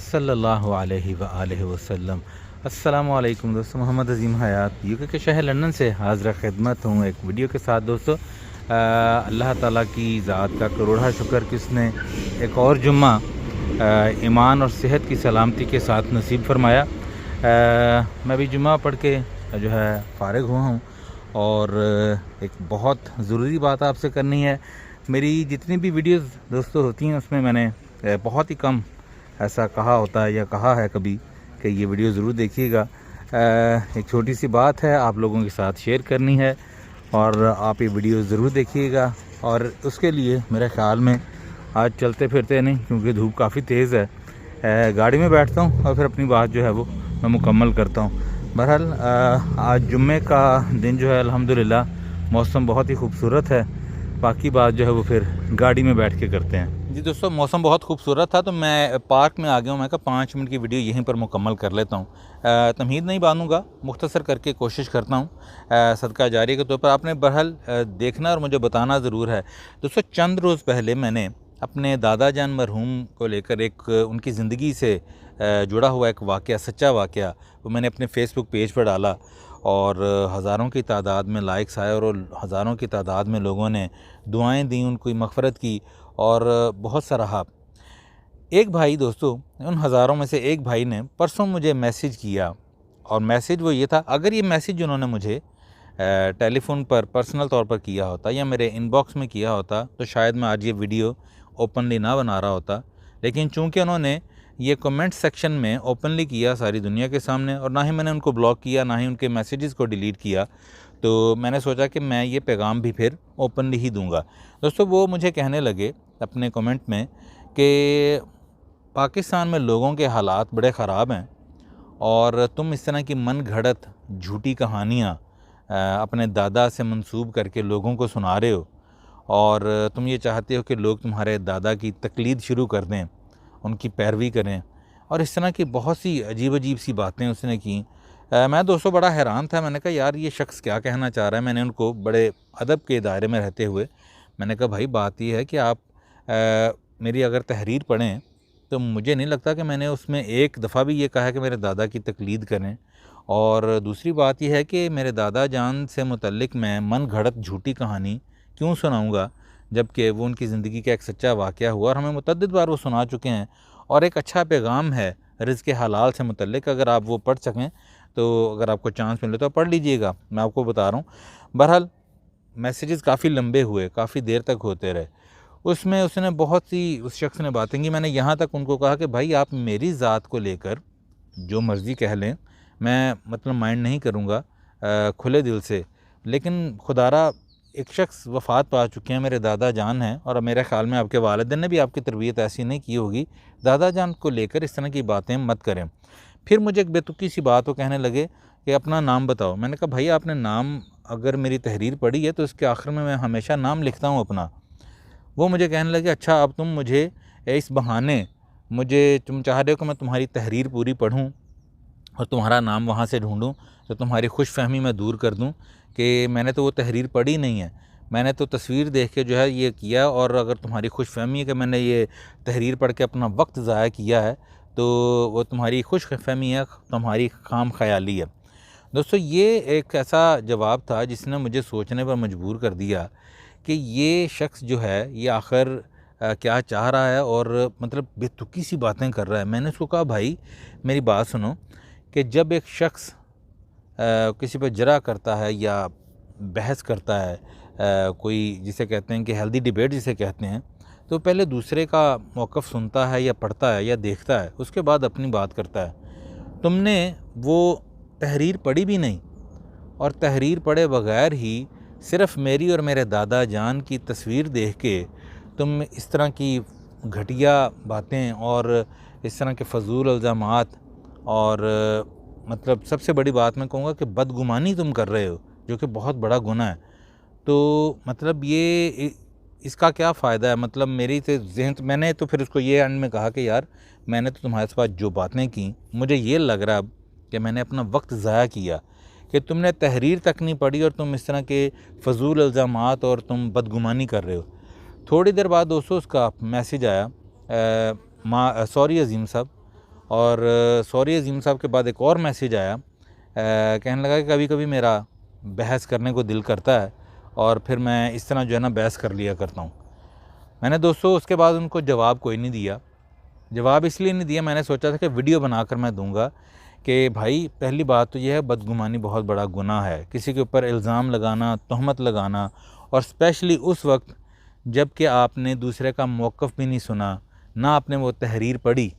सल्लल्लाहु अलैहि व आलिहि वसल्लम। अस्सलामु अलैकुम दोस्तों, मोहम्मद अजीम हयात यूके के शहर लंदन से हाज़िर खिदमत हूँ एक वीडियो के साथ। दोस्तों अल्लाह ताला की ज़ात का करोड़ा शुक्र कि उसने एक और जुम्मा ईमान और सेहत की सलामती के साथ नसीब फरमाया। मैं भी जुम्मा पढ़ के जो है फ़ारिग हुआ हूँ और एक बहुत ज़रूरी बात आपसे करनी है। मेरी जितनी भी वीडियोस दोस्तों होती हैं उसमें मैंने बहुत ही कम ऐसा कहा होता है या कहा है कभी कि ये वीडियो ज़रूर देखिएगा। एक छोटी सी बात है आप लोगों के साथ शेयर करनी है और आप ये वीडियो ज़रूर देखिएगा। और उसके लिए मेरे ख़्याल में आज चलते फिरते नहीं, क्योंकि धूप काफ़ी तेज़ है, गाड़ी में बैठता हूँ और फिर अपनी बात जो है वो मैं मुकम्मल करता हूँ। बहरहाल आज जुम्मे का दिन जो है अल्हम्दुलिल्लाह मौसम बहुत ही खूबसूरत है। बाकी बात जो है वो फिर गाड़ी में बैठ के करते हैं। जी दोस्तों, मौसम बहुत खूबसूरत था तो मैं पार्क में आ गया हूँ। मैं कहा 5 मिनट की वीडियो यहीं पर मुकम्मल कर लेता हूँ। तमहीद नहीं बांधूंगा, मुख्तसर करके कोशिश करता हूँ सदका जारी के तौर पर। आपने बहरहाल देखना और मुझे बताना ज़रूर है। दोस्तों चंद रोज़ पहले मैंने अपने दादा जान मरहूम को लेकर एक उनकी ज़िंदगी से जुड़ा हुआ एक वाक़या, सच्चा वाक़या, वो मैंने अपने फ़ेसबुक पेज पर डाला और हज़ारों की तादाद में लाइक्स आए और हज़ारों की तादाद में लोगों ने दुआएं दी, उनको मग़फ़रत की और बहुत सराहा। एक भाई दोस्तों, उन हज़ारों में से एक भाई ने परसों मुझे मैसेज किया और मैसेज वो ये था, अगर ये मैसेज उन्होंने मुझे टेलीफ़ोन पर पर्सनल तौर पर किया होता या मेरे इनबॉक्स में किया होता तो शायद मैं आज ये वीडियो ओपनली ना बना रहा होता। लेकिन चूँकि उन्होंने ये कमेंट सेक्शन में ओपनली किया सारी दुनिया के सामने, और ना ही मैंने उनको ब्लॉक किया ना ही उनके मैसेजेस को डिलीट किया, तो मैंने सोचा कि मैं ये पैगाम भी फिर ओपनली ही दूंगा। दोस्तों वो मुझे कहने लगे अपने कमेंट में कि पाकिस्तान में लोगों के हालात बड़े ख़राब हैं और तुम इस तरह की मन घड़त झूठी कहानियाँ अपने दादा से मंसूब करके लोगों को सुना रहे हो और तुम ये चाहते हो कि लोग तुम्हारे दादा की तकलीद शुरू कर दें, उनकी पैरवी करें, और इस तरह की बहुत सी अजीब अजीब सी बातें उसने की। मैं दोस्तों बड़ा हैरान था। मैंने कहा यार ये शख्स क्या कहना चाह रहा है। मैंने उनको बड़े अदब के दायरे में रहते हुए मैंने कहा भाई बात ये है कि आप मेरी अगर तहरीर पढ़ें तो मुझे नहीं लगता कि मैंने उसमें एक दफ़ा भी ये कहा है कि मेरे दादा की तकलीद करें। और दूसरी बात यह है कि मेरे दादा जान से मुतल्लिक मैं मन घड़त झूठी कहानी क्यों सुनाऊँगा, जबकि वो उनकी ज़िंदगी का एक सच्चा वाक़या हुआ और हमें मुतअद्दिद बार वो सुना चुके हैं और एक अच्छा पैगाम है रिज़्क़ हलाल से मुतल्लिक। अगर आप वो पढ़ सकें तो अगर आपको चांस मिले तो पढ़ लीजिएगा, मैं आपको बता रहा हूँ। बहरहाल मैसेजेस काफ़ी लंबे हुए, काफ़ी देर तक होते रहे। उसमें उसने बहुत सी उस शख्स ने बातें की। मैंने यहाँ तक उनको कहा कि भाई आप मेरी ज़ात को लेकर जो मर्ज़ी कह लें, मैं मतलब माइंड नहीं करूँगा खुले दिल से, लेकिन खुदारा एक शख्स वफ़ात पा चुके हैं, मेरे दादा जान हैं और मेरे ख़्याल में आपके वालिदैन ने भी आपकी तरबियत ऐसी नहीं की होगी। दादा जान को लेकर इस तरह की बातें मत करें। फिर मुझे एक बेतुकी सी बात वो कहने लगे कि अपना नाम बताओ। मैंने कहा भाई आपने नाम अगर मेरी तहरीर पढ़ी है तो इसके आखिर में मैं हमेशा नाम लिखता हूँ अपना। वो मुझे कहने लगे अच्छा अब तुम मुझे इस बहाने तुम चाह रहे हो कि मैं तुम्हारी तहरीर पूरी पढ़ूँ और तुम्हारा नाम वहाँ से ढूंढूं तो तुम्हारी खुशफहमी मैं दूर कर दूं कि मैंने तो वो तहरीर पढ़ी नहीं है, मैंने तो तस्वीर देख के जो है ये किया, और अगर तुम्हारी खुशफहमी है कि मैंने ये तहरीर पढ़ के अपना वक्त ज़ाया किया है तो वो तुम्हारी खुशफहमी है, तुम्हारी खाम ख्याली है। दोस्तों ये एक ऐसा जवाब था जिसने मुझे सोचने पर मजबूर कर दिया कि ये शख्स जो है ये आखिर क्या चाह रहा है और मतलब बेतुकी सी बातें कर रहा है। मैंने उसको कहा भाई मेरी बात सुनो कि जब एक शख्स किसी पर जरा करता है या बहस करता है, कोई जिसे कहते हैं कि हेल्दी डिबेट जिसे कहते हैं, तो पहले दूसरे का मौक़िफ़ सुनता है या पढ़ता है या देखता है, उसके बाद अपनी बात करता है। तुमने वो तहरीर पढ़ी भी नहीं और तहरीर पढ़े बग़ैर ही सिर्फ़ मेरी और मेरे दादा जान की तस्वीर देख के तुम इस तरह की घटिया बातें और इस तरह के फ़ज़ूल इल्ज़ामात और मतलब सबसे बड़ी बात मैं कहूँगा कि बदगुमानी तुम कर रहे हो, जो कि बहुत बड़ा गुनाह है। तो मतलब ये इसका क्या फ़ायदा है। मतलब मेरी तो ज़हन, मैंने तो फिर उसको ये एंड में कहा कि यार मैंने तो तुम्हारे साथ जो बातें की मुझे ये लग रहा अब कि मैंने अपना वक्त ज़ाया किया कि तुमने तहरीर तक नहीं पढ़ी और तुम इस तरह के फ़ज़ूल इल्ज़ामात और तुम बदगुमानी कर रहे हो। थोड़ी देर बाद दोस्तों उसका मैसेज आया, सॉरी अज़ीम साहब, और सॉरी अजीम साहब के बाद एक और मैसेज आया, कहने लगा कि कभी कभी मेरा बहस करने को दिल करता है और फिर मैं इस तरह जो है ना बहस कर लिया करता हूँ। मैंने दोस्तों उसके बाद उनको जवाब कोई नहीं दिया। जवाब इसलिए नहीं दिया, मैंने सोचा था कि वीडियो बनाकर मैं दूंगा कि भाई पहली बात तो यह है, बदगुमानी बहुत बड़ा गुनाह है। किसी के ऊपर इल्ज़ाम लगाना, तहमत लगाना, और स्पेशली उस वक्त जब कि आपने दूसरे का मौक़िफ़ भी नहीं सुना, ना आपने वो तहरीर पढ़ी,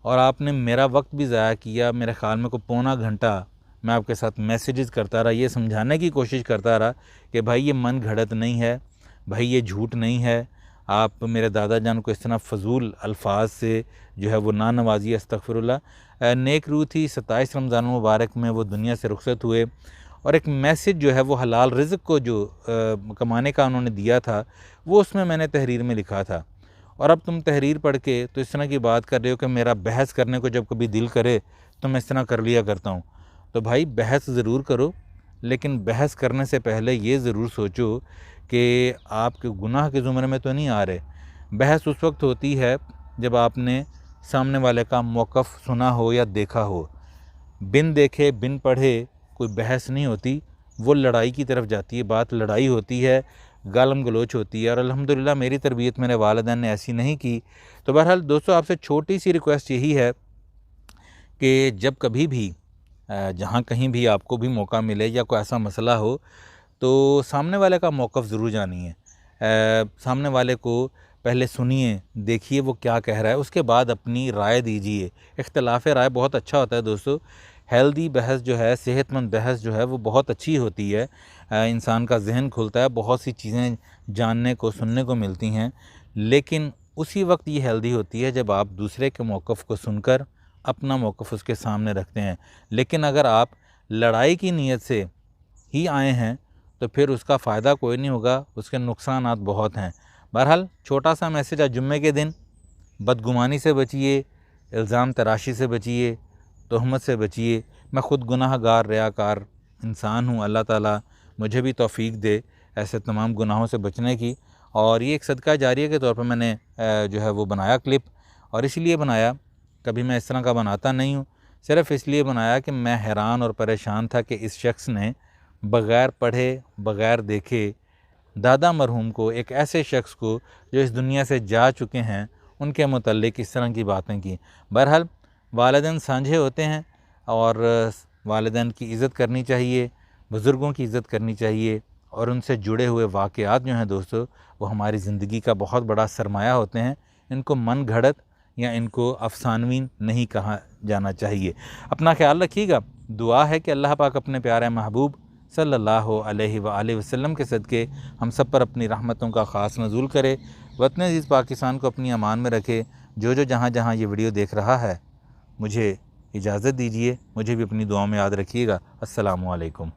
और आपने मेरा वक्त भी ज़ाया किया। मेरे ख़्याल में को पौना घंटा मैं आपके साथ मैसेजेस करता रहा, ये समझाने की कोशिश करता रहा कि भाई ये मन घड़त नहीं है, भाई ये झूठ नहीं है। आप मेरे दादा जान को इस तरह फजूल अल्फाज से जो है वो ना नवाजी, अस्तगफिरुल्लाह। नेक रूह थी, 27 रमज़ान मुबारक में वो दुनिया से रुखसत हुए, और एक मैसेज जो है वो हलाल रिज़्क़ को जो कमाने का उन्होंने दिया था, वो उसमें मैंने तहरीर में लिखा था। और अब तुम तहरीर पढ़ के तो इस तरह की बात कर रहे हो कि मेरा बहस करने को जब कभी दिल करे तो मैं इस तरह कर लिया करता हूँ। तो भाई बहस ज़रूर करो, लेकिन बहस करने से पहले ये ज़रूर सोचो कि आपके गुनाह के ज़ुमरे में तो नहीं आ रहे। बहस उस वक्त होती है जब आपने सामने वाले का मौक़िफ़ सुना हो या देखा हो। बिन देखे बिन पढ़े कोई बहस नहीं होती, वो लड़ाई की तरफ जाती है। बात लड़ाई होती है, गालम गलोच होती है, और अल्हम्दुलिल्लाह मेरी तरबियत मेरे वालिदैन ने ऐसी नहीं की। तो बहरहाल दोस्तों, आपसे छोटी सी रिक्वेस्ट यही है कि जब कभी भी जहाँ कहीं भी आपको भी मौका मिले या कोई ऐसा मसला हो, तो सामने वाले का मौक़िफ़ ज़रूर जानिए। सामने वाले को पहले सुनिए, देखिए वो क्या कह रहा है, उसके बाद अपनी राय दीजिए। इख्तिलाफ़ राय बहुत अच्छा होता है दोस्तों। हेल्दी बहस जो है, सेहतमंद बहस जो है, वो बहुत अच्छी होती है। इंसान का जहन खुलता है, बहुत सी चीज़ें जानने को, सुनने को मिलती हैं। लेकिन उसी वक्त ये हेल्दी होती है जब आप दूसरे के मौक़िफ़ को सुनकर अपना मौक़िफ़ उसके सामने रखते हैं। लेकिन अगर आप लड़ाई की नीयत से ही आए हैं तो फिर उसका फ़ायदा कोई नहीं होगा, उसके नुकसानात बहुत हैं। बहरहाल छोटा सा मैसेज आज जुम्मे के दिन, बदगुमानी से बचिए, इल्ज़ाम तराशी से बचिए, तहमत से बचिए। मैं ख़ुद गुनाहगार रियाकार इंसान हूँ, अल्लाह ताला मुझे भी तौफ़ीक दे ऐसे तमाम गुनाहों से बचने की। और ये एक सदका जारिया के तौर पर मैंने जो है वो बनाया क्लिप, और इसलिए बनाया, कभी मैं इस तरह का बनाता नहीं हूँ, सिर्फ़ इसलिए बनाया कि मैं हैरान और परेशान था कि इस शख्स ने बग़ैर पढ़े, बग़ैर देखे दादा मरहूम को, एक ऐसे शख्स को जो इस दुनिया से जा चुके हैं, उनके मुतल्लिक़ इस तरह की बातें की। बहरहाल वालिदैन सांझे होते हैं और वालिदैन की इज़्ज़त करनी चाहिए, बुज़ुर्गों की इज़्ज़त करनी चाहिए, और उनसे जुड़े हुए वाक़यात जो हैं दोस्तों, वो हमारी ज़िंदगी का बहुत बड़ा सरमाया होते हैं। इनको मन घड़त या इनको अफ़सानवी नहीं कहा जाना चाहिए। अपना ख्याल रखिएगा। दुआ है कि अल्लाह पाक अपने प्यारे महबूब सल्लल्लाहु अलैहि वसल्लम के सदक़े हम सब पर अपनी रहमतों का ख़ास नज़ूल करे। वतन अज़ीज़ पाकिस्तान को अपनी अमान में रखे। जो जहाँ जहाँ ये वीडियो देख रहा है, मुझे इजाज़त दीजिए, मुझे भी अपनी दुआ में याद रखिएगा। अस्सलामु अलैकुम।